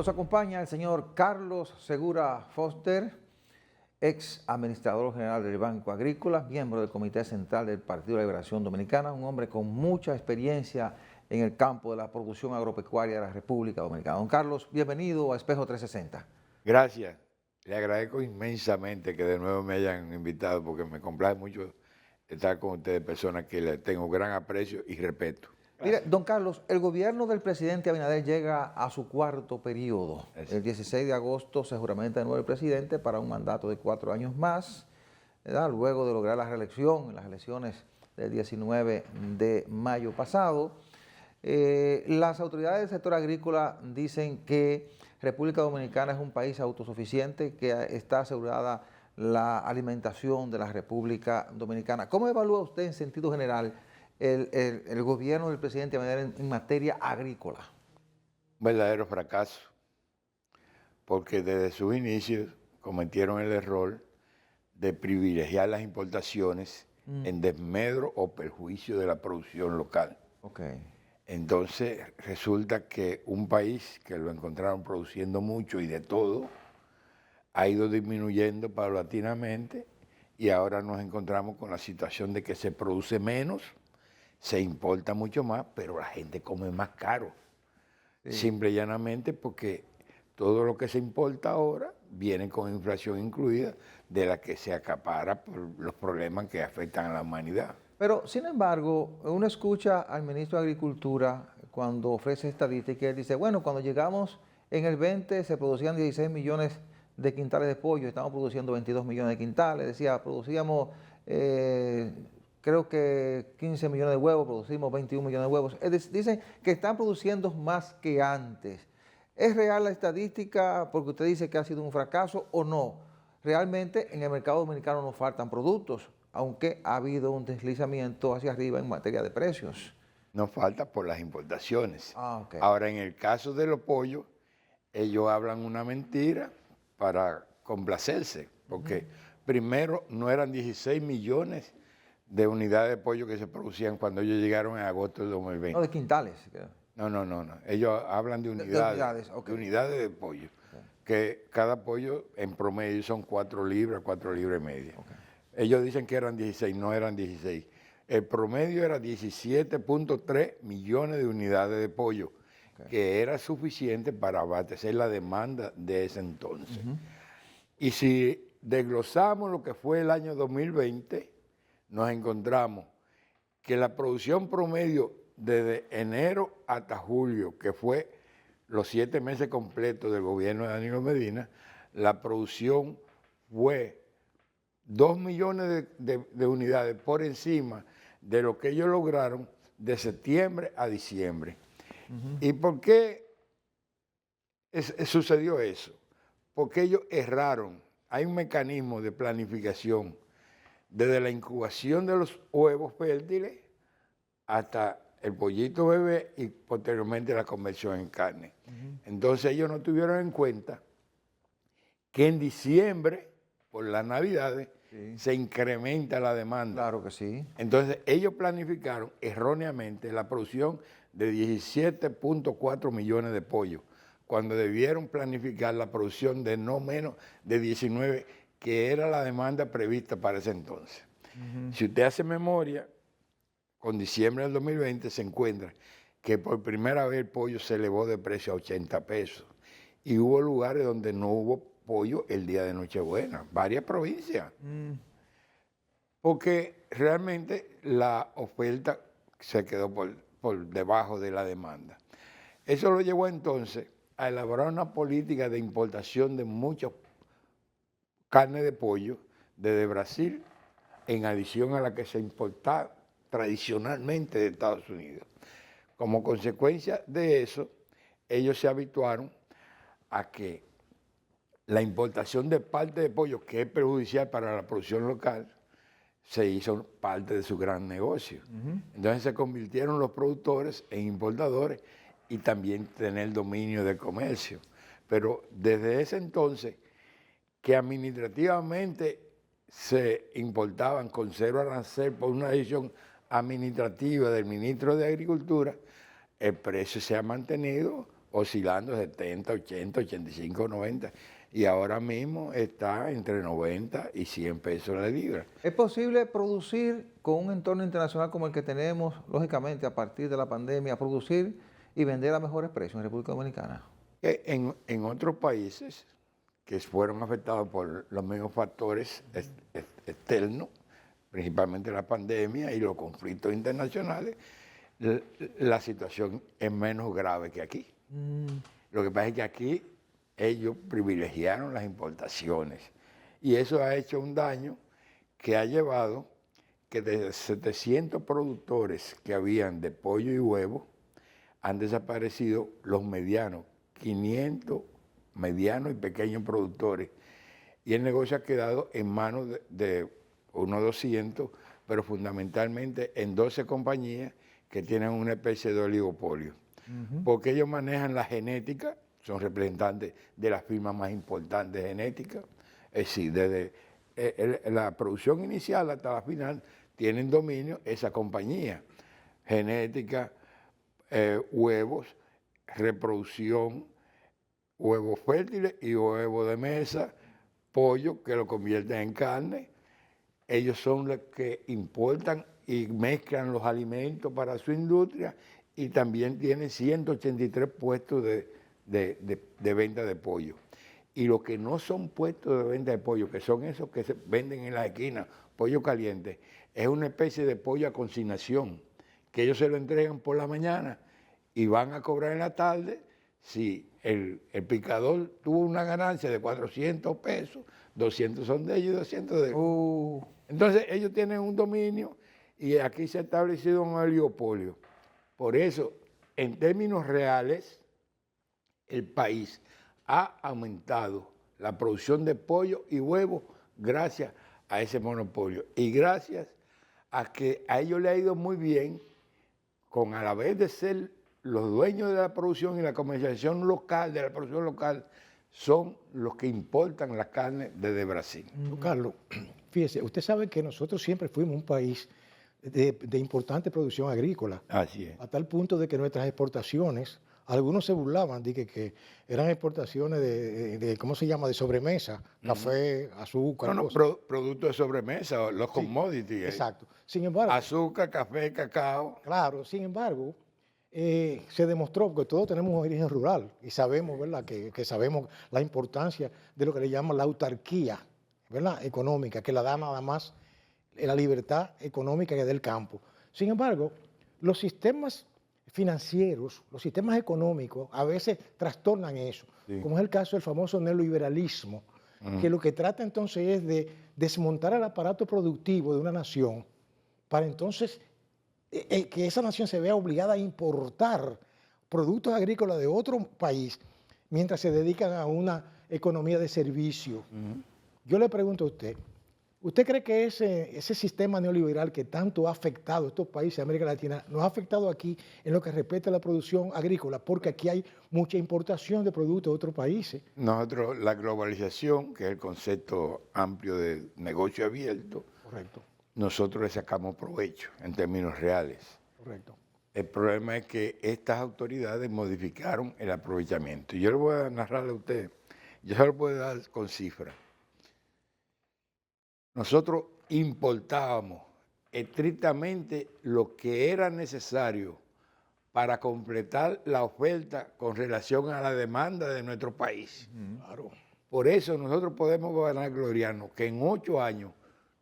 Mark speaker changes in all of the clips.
Speaker 1: Nos acompaña el señor Carlos Segura Foster, ex administrador general del Banco Agrícola, miembro del Comité Central del Partido de la Liberación Dominicana, un hombre con mucha experiencia en el campo de la producción agropecuaria de la República Dominicana. Don Carlos, bienvenido a Espejo 360.
Speaker 2: Gracias. Le agradezco inmensamente que de nuevo me hayan invitado porque me complace mucho estar con ustedes, personas que le tengo gran aprecio y respeto.
Speaker 1: Mire, don Carlos, el gobierno del presidente Abinader llega a su cuarto periodo. El 16 de agosto se juramenta de nuevo el presidente para un mandato de 4 años más, ¿verdad? Luego de lograr la reelección en las elecciones del 19 de mayo pasado. Las autoridades del sector agrícola dicen que República Dominicana es un país autosuficiente, que está asegurada la alimentación de la República Dominicana. ¿Cómo evalúa usted en sentido general el gobierno del presidente Abinader en materia agrícola?
Speaker 2: Un verdadero fracaso, porque desde sus inicios cometieron el error de privilegiar las importaciones en desmedro o perjuicio de la producción local.
Speaker 1: Okay.
Speaker 2: Entonces resulta que un país que lo encontraron produciendo mucho y de todo, ha ido disminuyendo paulatinamente y ahora nos encontramos con la situación de que se produce menos, se importa mucho más, pero la gente come más caro. Sí. Simple y llanamente porque todo lo que se importa ahora viene con inflación incluida, de la que se acapara por los problemas que afectan a la humanidad.
Speaker 1: Pero, sin embargo, uno escucha al ministro de Agricultura cuando ofrece estadísticas, él dice, bueno, cuando llegamos en el 20 se producían 16 millones de quintales de pollo, estamos produciendo 22 millones de quintales, decía, producíamos creo que 15 millones de huevos, producimos 21 millones de huevos. Dicen que están produciendo más que antes. ¿Es real la estadística porque usted dice que ha sido un fracaso o no? Realmente en el mercado dominicano nos faltan productos, aunque ha habido un deslizamiento hacia arriba en materia de precios.
Speaker 2: Nos falta por las importaciones.
Speaker 1: Okay.
Speaker 2: Ahora, en el caso de los pollos, ellos hablan una mentira para complacerse, porque primero no eran 16 millones de unidades de pollo que se producían cuando ellos llegaron en agosto del 2020.
Speaker 1: No, de quintales.
Speaker 2: No. Ellos hablan de unidades,
Speaker 1: okay.
Speaker 2: De unidades de pollo, okay. Que cada pollo en promedio son 4 libras, 4 libras y media. Okay. Ellos dicen que eran 16, no eran 16. El promedio era 17.3 millones de unidades de pollo, okay, que era suficiente para abastecer la demanda de ese entonces. Y si desglosamos lo que fue el año 2020, nos encontramos que la producción promedio desde enero hasta julio, que fue los 7 meses completos del gobierno de Danilo Medina, la producción fue 2 millones de unidades por encima de lo que ellos lograron de septiembre a diciembre. ¿Y por qué sucedió eso? Porque ellos erraron. Hay un mecanismo de planificación desde la incubación de los huevos fértiles hasta el pollito bebé y posteriormente la conversión en carne. Entonces ellos no tuvieron en cuenta que en diciembre, por las Navidades, sí, se incrementa la demanda.
Speaker 1: Claro que sí.
Speaker 2: Entonces ellos planificaron erróneamente la producción de 17.4 millones de pollos, cuando debieron planificar la producción de no menos de 19, que era la demanda prevista para ese entonces. Si usted hace memoria, con diciembre del 2020 se encuentra que por primera vez el pollo se elevó de precio a 80 pesos y hubo lugares donde no hubo pollo el día de Nochebuena, varias provincias. Porque realmente la oferta se quedó por debajo de la demanda. Eso lo llevó entonces a elaborar una política de importación de mucha carne de pollo desde Brasil, en adición a la que se importaba tradicionalmente de Estados Unidos. Como consecuencia de eso, ellos se habituaron a que la importación de parte de pollo, que es perjudicial para la producción local, se hizo parte de su gran negocio. Entonces se convirtieron los productores en importadores y también tener dominio del comercio. Pero desde ese entonces, que administrativamente se importaban con 0 arancel por una decisión administrativa del ministro de Agricultura, el precio se ha mantenido oscilando 70, 80, 85, 90, y ahora mismo está entre 90 y 100 pesos la libra.
Speaker 1: ¿Es posible producir con un entorno internacional como el que tenemos, lógicamente, a partir de la pandemia, producir y vender a mejores precios en República Dominicana?
Speaker 2: En otros países que fueron afectados por los mismos factores externos, principalmente la pandemia y los conflictos internacionales, la situación es menos grave que aquí. Lo que pasa es que aquí ellos privilegiaron las importaciones y eso ha hecho un daño que ha llevado que de 700 productores que habían de pollo y huevo, han desaparecido los medianos, 500 medianos y pequeños productores, y el negocio ha quedado en manos de unos 200, pero fundamentalmente en 12 compañías que tienen una especie de oligopolio, porque ellos manejan la genética, son representantes de las firmas más importantes de genética, es decir, desde la producción inicial hasta la final tienen dominio esa compañía, genética, huevos, reproducción, huevos fértiles y huevos de mesa, pollo que lo convierten en carne. Ellos son los que importan y mezclan los alimentos para su industria y también tienen 183 puestos de venta de pollo. Y los que no son puestos de venta de pollo, que son esos que se venden en la esquina, pollo caliente, es una especie de pollo a consignación, que ellos se lo entregan por la mañana y van a cobrar en la tarde. Si el picador tuvo una ganancia de 400 pesos, 200 son de ellos y 200 de ellos. Entonces ellos tienen un dominio y aquí se ha establecido un oligopolio. Por eso, en términos reales, el país ha aumentado la producción de pollo y huevos gracias a ese monopolio y gracias a que a ellos les ha ido muy bien con, a la vez de ser los dueños de la producción y la comercialización local, de la producción local, son los que importan la carne desde Brasil.
Speaker 3: Carlos, fíjese, usted sabe que nosotros siempre fuimos un país de importante producción agrícola.
Speaker 2: Así es.
Speaker 3: A tal punto de que nuestras exportaciones, algunos se burlaban de que eran exportaciones de ¿cómo se llama?, de sobremesa, café, azúcar.
Speaker 2: No, productos de sobremesa, los commodities.
Speaker 3: Exacto. Sin embargo,
Speaker 2: azúcar, café, cacao.
Speaker 3: claro, sin embargo, se demostró, porque todos tenemos un origen rural y sabemos, ¿verdad?, que sabemos la importancia de lo que le llaman la autarquía, ¿verdad?, económica, que la da nada más la libertad económica que del campo. Sin embargo, los sistemas financieros, los sistemas económicos a veces trastornan eso, como es el caso del famoso neoliberalismo, que lo que trata entonces es de desmontar el aparato productivo de una nación para entonces que esa nación se vea obligada a importar productos agrícolas de otro país mientras se dedican a una economía de servicio. Yo le pregunto a usted, ¿usted cree que ese sistema neoliberal que tanto ha afectado a estos países de América Latina nos ha afectado aquí en lo que respecta a la producción agrícola? Porque aquí hay mucha importación de productos de otros países.
Speaker 2: Nosotros, la globalización, que es el concepto amplio de negocio abierto,
Speaker 3: Correcto.
Speaker 2: nosotros le sacamos provecho en términos reales.
Speaker 3: Correcto.
Speaker 2: El problema es que estas autoridades modificaron el aprovechamiento. Y yo le voy a narrarle a usted, yo se lo puedo dar con cifras. Nosotros importábamos estrictamente lo que era necesario para completar la oferta con relación a la demanda de nuestro país. Claro. Por eso nosotros podemos vanagloriarnos que en 8 años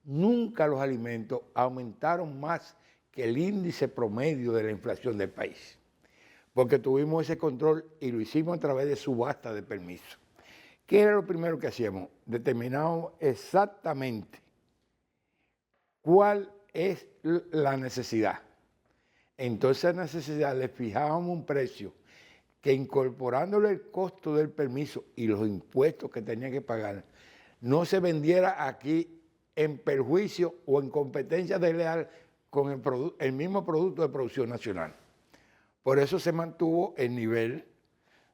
Speaker 2: nunca los alimentos aumentaron más que el índice promedio de la inflación del país, porque tuvimos ese control y lo hicimos a través de subasta de permisos. ¿Qué era lo primero que hacíamos? Determinábamos exactamente cuál es la necesidad. Entonces a esa necesidad le fijábamos un precio que, incorporándole el costo del permiso y los impuestos que tenía que pagar, no se vendiera aquí en perjuicio o en competencia desleal con el mismo producto de producción nacional. Por eso se mantuvo el nivel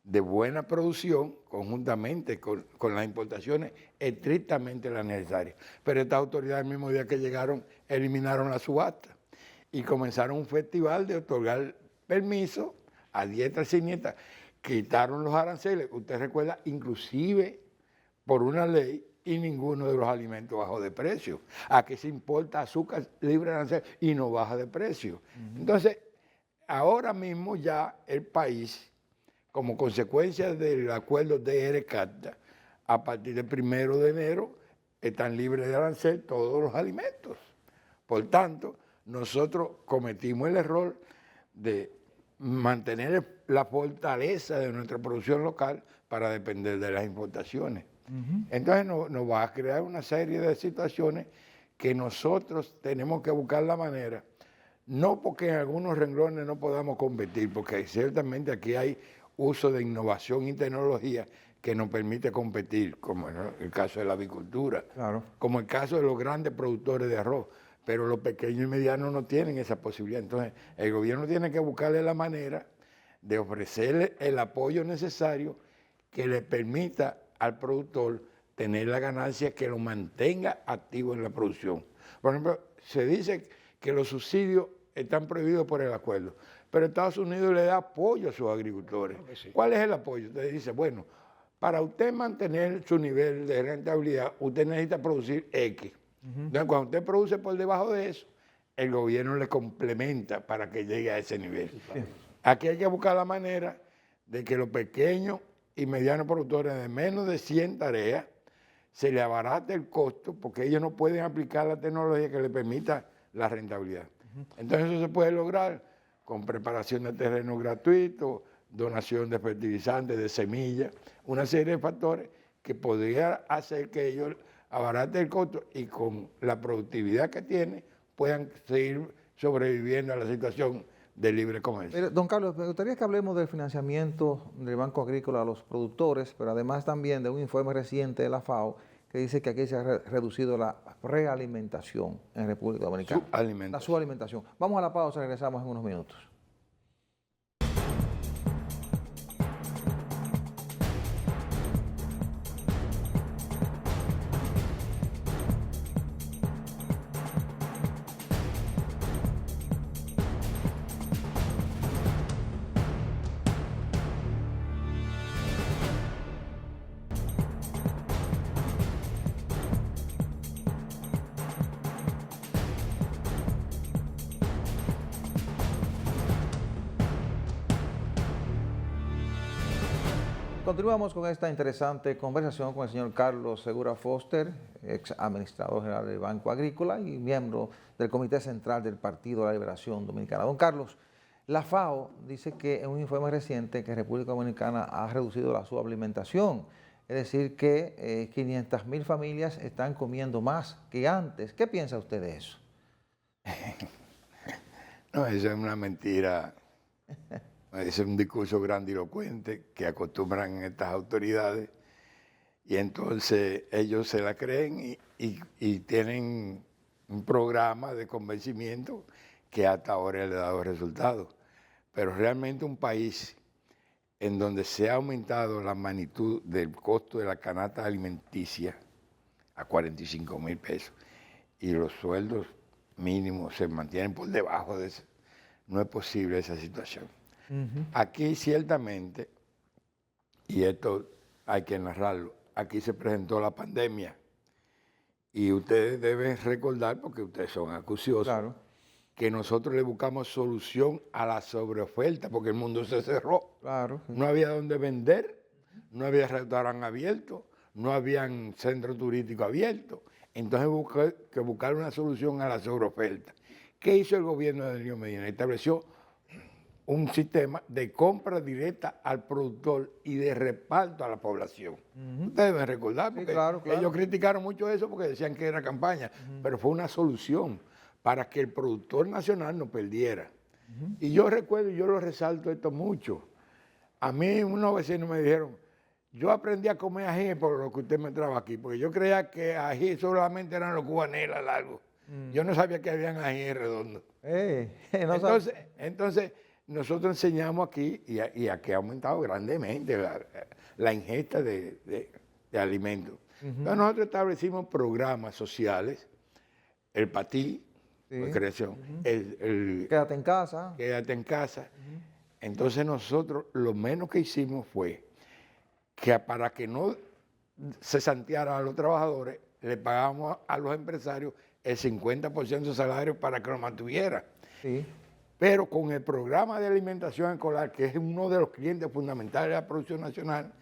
Speaker 2: de buena producción conjuntamente con las importaciones estrictamente las necesarias. Pero estas autoridades, el mismo día que llegaron, eliminaron la subasta y comenzaron un festival de otorgar permiso a diestra y siniestra, quitaron los aranceles, usted recuerda, inclusive por una ley, y ninguno de los alimentos bajó de precio. Aquí se importa azúcar libre de arancel y no baja de precio. Entonces, ahora mismo ya el país, como consecuencia del acuerdo de ERECATA, a partir del 1 de enero, están libres de arancel todos los alimentos. Por tanto, nosotros cometimos el error de mantener la fortaleza de nuestra producción local para depender de las importaciones. Entonces nos va a crear una serie de situaciones que nosotros tenemos que buscar la manera, no porque en algunos renglones no podamos competir, porque ciertamente aquí hay uso de innovación y tecnología que nos permite competir, como en el caso de la avicultura,
Speaker 1: Claro.
Speaker 2: como el caso de los grandes productores de arroz, pero los pequeños y medianos no tienen esa posibilidad. Entonces, el gobierno tiene que buscarle la manera de ofrecerle el apoyo necesario que le permita al productor tener la ganancia que lo mantenga activo en la producción. Por ejemplo, se dice que los subsidios están prohibidos por el acuerdo, pero Estados Unidos le da apoyo a sus agricultores. ¿Cuál es el apoyo? Usted dice, bueno, para usted mantener su nivel de rentabilidad, usted necesita producir X. Entonces, cuando usted produce por debajo de eso, el gobierno le complementa para que llegue a ese nivel. Aquí hay que buscar la manera de que los pequeños y medianos productores de menos de 100 tareas se le abarate el costo porque ellos no pueden aplicar la tecnología que le permita la rentabilidad. Entonces eso se puede lograr con preparación de terreno gratuito, donación de fertilizantes, de semillas, una serie de factores que podría hacer que ellos abaraten el costo y con la productividad que tienen puedan seguir sobreviviendo a la situación de libre comercio.
Speaker 1: Mire, don Carlos, me gustaría que hablemos del financiamiento del Banco Agrícola a los productores, pero además también de un informe reciente de la FAO que dice que aquí se ha reducido la realimentación en República Dominicana. La subalimentación. Vamos a la pausa, regresamos en unos minutos. Continuamos con esta interesante conversación con el señor Carlos Segura Foster, ex administrador general del Banco Agrícola y miembro del Comité Central del Partido de la Liberación Dominicana. Don Carlos, la FAO dice que en un informe reciente que República Dominicana ha reducido la subalimentación, es decir, que 500.000 familias están comiendo más que antes. ¿Qué piensa usted de eso?
Speaker 2: No, eso es una mentira. Es un discurso grandilocuente que acostumbran estas autoridades y entonces ellos se la creen y tienen un programa de convencimiento que hasta ahora le ha dado resultados. Pero realmente un país en donde se ha aumentado la magnitud del costo de la canasta alimenticia a 45.000 pesos y los sueldos mínimos se mantienen por debajo de eso, no es posible esa situación. Aquí ciertamente, y esto hay que narrarlo, aquí se presentó la pandemia y ustedes deben recordar, porque ustedes son acuciosos,
Speaker 1: Claro.
Speaker 2: que nosotros le buscamos solución a la sobreoferta, porque el mundo se cerró.
Speaker 1: Claro.
Speaker 2: No había donde vender, no había restaurante abierto, no habían centros turísticos abiertos. Entonces buscar que buscar una solución a la sobreoferta. ¿Qué hizo el gobierno de Danilo Medina? Estableció un sistema de compra directa al productor y de reparto a la población. Ustedes deben recordar, porque
Speaker 1: sí, claro.
Speaker 2: ellos criticaron mucho eso porque decían que era campaña, pero fue una solución para que el productor nacional no perdiera. Y yo recuerdo, y yo lo resalto esto mucho, a mí unos vecinos me dijeron, yo aprendí a comer ají por lo que usted me trajo aquí, porque yo creía que ají solamente eran los cubanelas largos. Yo no sabía que habían ají redondos. Entonces, nosotros enseñamos aquí, y aquí ha aumentado grandemente la ingesta de alimentos. Entonces nosotros establecimos programas sociales, el PATI,
Speaker 1: Sí.
Speaker 2: creación, el
Speaker 1: Quédate en casa.
Speaker 2: Quédate en casa, Entonces nosotros lo menos que hicimos fue que para que no se santearan a los trabajadores, le pagábamos a los empresarios el 50% de salario para que lo mantuviera.
Speaker 1: Sí.
Speaker 2: Pero con el programa de alimentación escolar, que es uno de los clientes fundamentales de la producción nacional,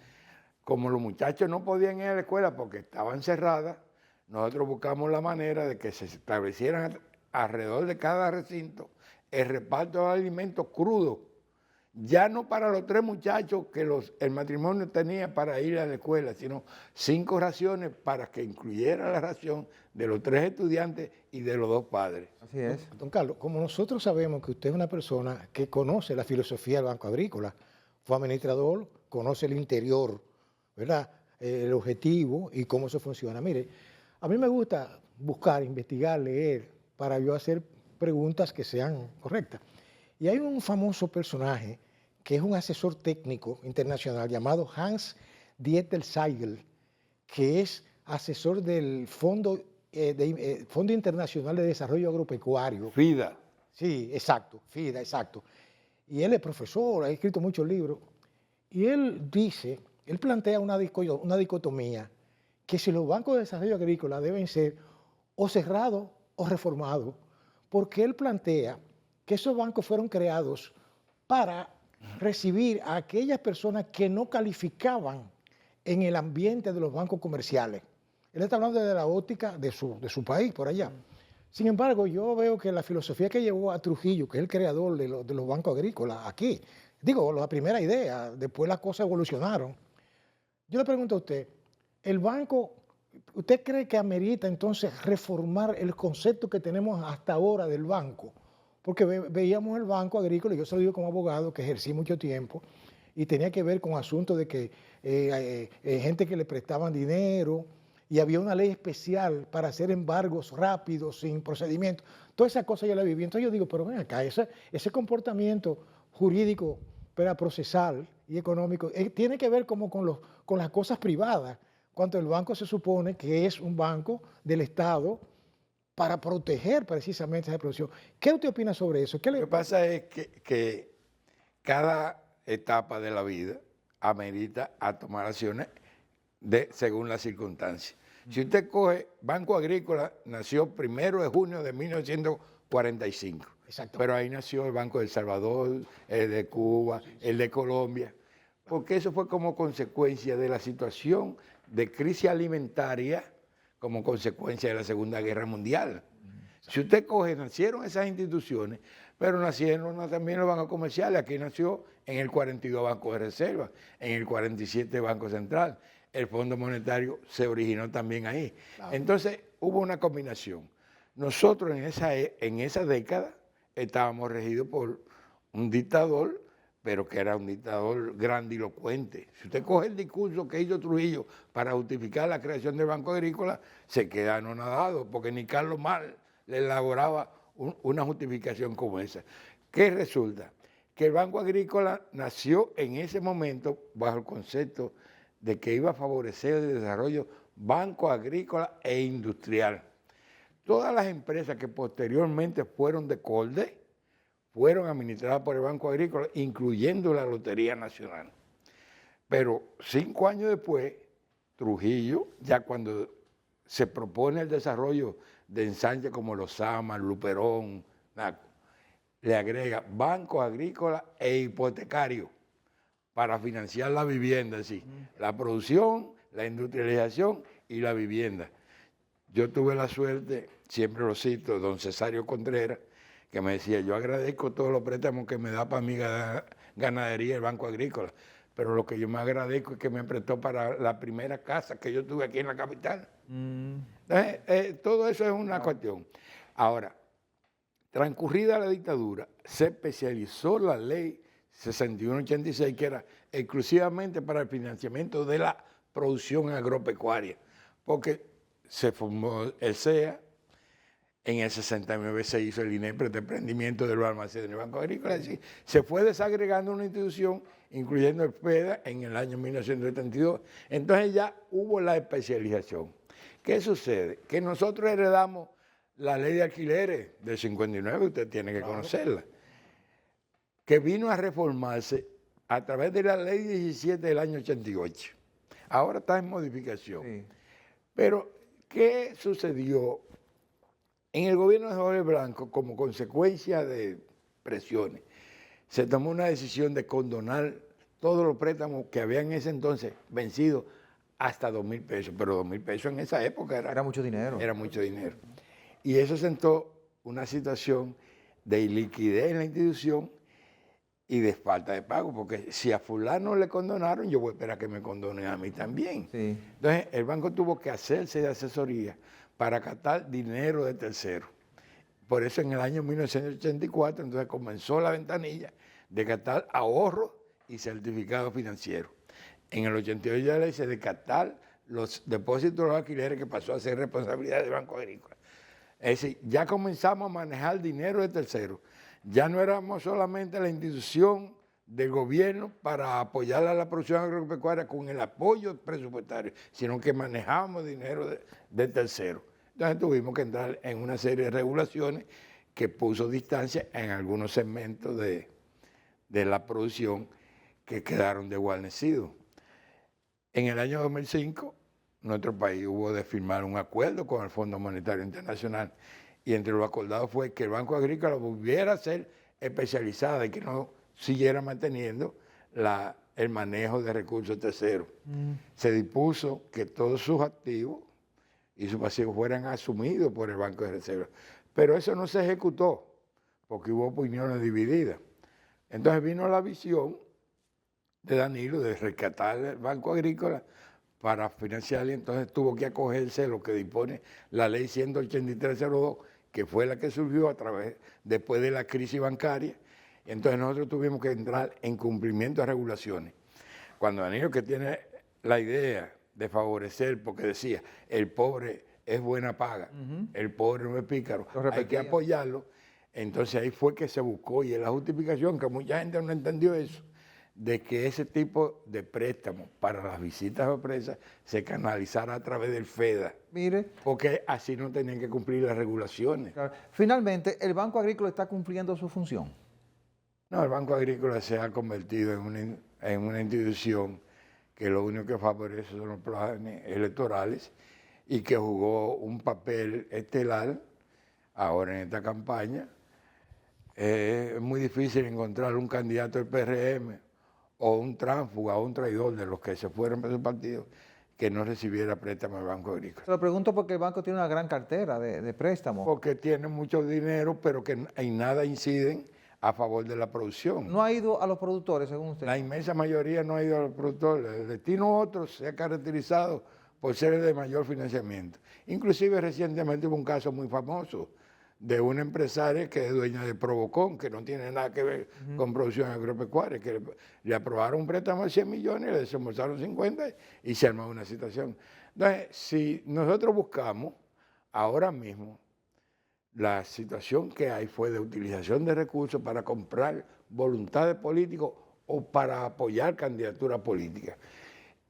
Speaker 2: como los muchachos no podían ir a la escuela porque estaban cerradas, nosotros buscamos la manera de que se establecieran alrededor de cada recinto el reparto de alimentos crudos, ya no para los 3 muchachos que el matrimonio tenía para ir a la escuela, sino 5 raciones para que incluyera la ración de los 3 estudiantes y de los 2 padres.
Speaker 1: Así es.
Speaker 3: Don Carlos, como nosotros sabemos que usted es una persona que conoce la filosofía del Banco Agrícola, fue administrador, conoce el interior, ¿verdad? El objetivo y cómo eso funciona. Mire, a mí me gusta buscar, investigar, leer, para yo hacer preguntas que sean correctas. Y hay un famoso personaje que es un asesor técnico internacional llamado Hans-Dieter Seigel, que es asesor del Fondo Internacional de Desarrollo Agropecuario.
Speaker 2: FIDA.
Speaker 3: Sí, exacto, FIDA, exacto. Y él es profesor, ha escrito muchos libros. Y él dice, él plantea una dicotomía, que si los bancos de desarrollo agrícola deben ser o cerrados o reformados, porque él plantea que esos bancos fueron creados para recibir a aquellas personas que no calificaban en el ambiente de los bancos comerciales. Él está hablando de la óptica de su país, por allá. Sin embargo, yo veo que la filosofía que llevó a Trujillo, que es el creador de los bancos agrícolas aquí, digo, la primera idea, después las cosas evolucionaron. Yo le pregunto a usted, el banco, ¿usted cree que amerita entonces reformar el concepto que tenemos hasta ahora del banco? Porque veíamos el Banco Agrícola, y yo se lo digo como abogado, que ejercí mucho tiempo, y tenía que ver con asuntos de que gente que le prestaban dinero, y había una ley especial para hacer embargos rápidos, sin procedimiento. Toda esa cosa yo la viví. Entonces yo digo, pero ven acá, ese comportamiento jurídico, pero procesal y económico, tiene que ver como con las cosas privadas, cuando el banco se supone que es un banco del Estado, para proteger precisamente esa producción. ¿Qué usted opina sobre eso?
Speaker 2: Lo que pasa es que cada etapa de la vida amerita a tomar acciones según las circunstancias. Si usted coge, Banco Agrícola nació 1 de junio de 1945.
Speaker 3: Exacto.
Speaker 2: Pero ahí nació el Banco de El Salvador, el de Cuba, el de Colombia, porque eso fue como consecuencia de la situación de crisis alimentaria como consecuencia de la Segunda Guerra Mundial. Si usted coge, nacieron esas instituciones, pero nacieron también los bancos comerciales. Aquí nació en el 42 Banco de Reserva, en el 47 Banco Central. El Fondo Monetario se originó también ahí. Claro. Entonces hubo una combinación. Nosotros en esa década estábamos regidos por un dictador, pero que era un dictador grandilocuente. Si usted coge el discurso que hizo Trujillo para justificar la creación del Banco Agrícola, se queda anonadado, porque ni Carlos Marx le elaboraba una justificación como esa. ¿Qué resulta? Que el Banco Agrícola nació en ese momento bajo el concepto de que iba a favorecer el desarrollo banco agrícola e industrial. Todas las empresas que posteriormente fueron de Colde fueron administradas por el Banco Agrícola, incluyendo la Lotería Nacional. Pero 5 años después, Trujillo, ya cuando se propone el desarrollo de ensanches como Los Samas, Luperón, Naco, le agrega Banco Agrícola e Hipotecario para financiar la vivienda, sí, la producción, la industrialización y la vivienda. Yo tuve la suerte, siempre lo cito, don Cesario Contreras, que me decía, yo agradezco todos los préstamos que me da para mi ganadería el Banco Agrícola, pero lo que yo más agradezco es que me prestó para la primera casa que yo tuve aquí en la capital. Todo eso es una cuestión. Ahora, transcurrida la dictadura, se especializó la ley 6186, que era exclusivamente para el financiamiento de la producción agropecuaria, porque se formó el CEA, en el 69 se hizo el INEPRE de emprendimiento de los almacenes del Banco Agrícola, es decir, se fue desagregando una institución, incluyendo el FEDA, en el año 1972. Entonces ya hubo la especialización. ¿Qué sucede? Que nosotros heredamos la ley de alquileres del 59, usted tiene que conocerla. que vino a reformarse a través de la ley 17 del año 88. Ahora está en modificación.
Speaker 1: Sí.
Speaker 2: Pero, ¿qué sucedió en el gobierno de Jorge Blanco como consecuencia de presiones? Se tomó una decisión de condonar todos los préstamos que habían en ese entonces vencido hasta 2.000 pesos, pero 2.000 pesos en esa época
Speaker 1: Era mucho dinero.
Speaker 2: era mucho dinero. Y eso sentó una situación de iliquidez en la institución y de falta de pago, porque si a fulano le condonaron, yo voy a esperar que me condonen a mí también.
Speaker 1: Sí.
Speaker 2: Entonces, el banco tuvo que hacerse de asesoría para captar dinero de terceros. Por eso en el año 1984, entonces comenzó la ventanilla de captar ahorros y certificados financieros. En el 88 ya le hice de captar los depósitos de los alquileres, que pasó a ser responsabilidad del Banco Agrícola. Es decir, ya comenzamos a manejar dinero de terceros. Ya no éramos solamente la institución del gobierno para apoyar a la producción agropecuaria con el apoyo presupuestario, sino que manejábamos dinero de terceros. Entonces tuvimos que entrar en una serie de regulaciones que puso distancia en algunos segmentos de la producción que quedaron desguarnecidos. En el año 2005, nuestro país hubo de firmar un acuerdo con el Fondo Monetario Internacional, y entre lo acordado fue que el Banco Agrícola volviera a ser especializado y que no siguiera manteniendo el manejo de recursos terceros. Se dispuso que todos sus activos y sus pasivos fueran asumidos por el Banco de Reserva. Pero eso no se ejecutó, porque hubo opiniones divididas. Entonces vino la visión de Danilo de rescatar el Banco Agrícola para financiarlo, y entonces tuvo que acogerse a lo que dispone la ley 18302, que fue la que surgió después de la crisis bancaria. Entonces nosotros tuvimos que entrar en cumplimiento de regulaciones. Cuando Danilo, que tiene la idea de favorecer, porque decía, el pobre es buena paga, el pobre no es pícaro, hay que apoyarlo. Entonces ahí fue que se buscó, y es la justificación, que mucha gente no entendió eso, de que ese tipo de préstamos para las visitas sorpresas se canalizara a través del FEDA.
Speaker 1: Mire.
Speaker 2: Porque así no tenían que cumplir las regulaciones.
Speaker 1: Claro. Finalmente, ¿el Banco Agrícola está cumpliendo su función?
Speaker 2: No, el Banco Agrícola se ha convertido en una institución que lo único que favorece son los planes electorales, y que jugó un papel estelar ahora en esta campaña. Es muy difícil encontrar un candidato del PRM o un tránsfuga o un traidor de los que se fueron de su partido que no recibiera préstamo del Banco Agrícola.
Speaker 1: Se lo pregunto porque el banco tiene una gran cartera de préstamos.
Speaker 2: Porque tiene mucho dinero, pero que en nada inciden a favor de la producción.
Speaker 1: ¿No ha ido a los productores, según usted?
Speaker 2: La inmensa mayoría no ha ido a los productores. El destino otro se ha caracterizado por ser el de mayor financiamiento. Inclusive recientemente hubo un caso muy famoso de una empresaria que es dueña de Provocon, que no tiene nada que ver con producción agropecuaria, que le aprobaron un préstamo de 100 millones, le desembolsaron 50 y se armó una situación. Entonces, si nosotros buscamos ahora mismo, la situación que hay fue de utilización de recursos para comprar voluntades políticas o para apoyar candidaturas políticas.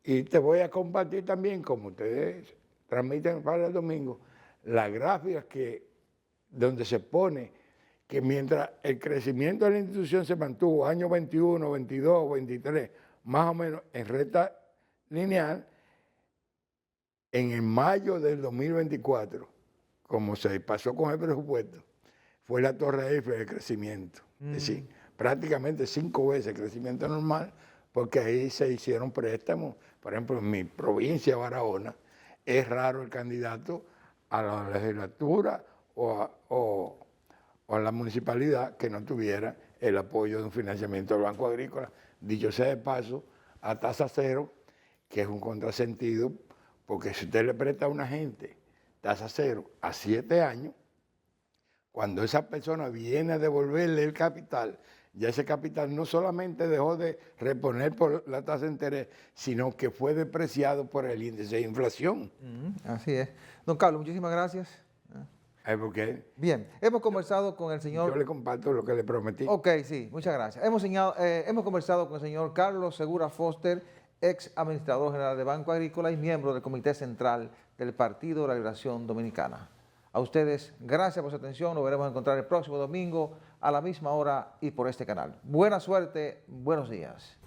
Speaker 2: Y te voy a compartir también, como ustedes transmiten para el domingo, las gráficas donde se pone que mientras el crecimiento de la institución se mantuvo año 21, 22, 23, más o menos en recta lineal, en el mayo del 2024, como se pasó con el presupuesto, fue la Torre Eiffel de crecimiento. Es decir, prácticamente 5 veces el crecimiento normal, porque ahí se hicieron préstamos. Por ejemplo, en mi provincia, Barahona, es raro el candidato a la legislatura o a la municipalidad que no tuviera el apoyo de un financiamiento del Banco Agrícola, dicho sea de paso, a tasa cero, que es un contrasentido, porque si usted le presta a una gente tasa cero a 7 años, cuando esa persona viene a devolverle el capital, ya ese capital no solamente dejó de reponer por la tasa de interés, sino que fue depreciado por el índice de inflación.
Speaker 1: Así es. Don Carlos, muchísimas gracias.
Speaker 2: ¿Por qué?
Speaker 1: Bien, hemos conversado con el señor...
Speaker 2: Yo le comparto lo que le prometí.
Speaker 1: Ok, sí, muchas gracias. Hemos conversado con el señor Carlos Segura Foster, ex administrador general de Banco Agrícola y miembro del Comité Central del Partido de la Liberación Dominicana. A ustedes, gracias por su atención. Nos veremos a encontrar el próximo domingo a la misma hora y por este canal. Buena suerte, buenos días.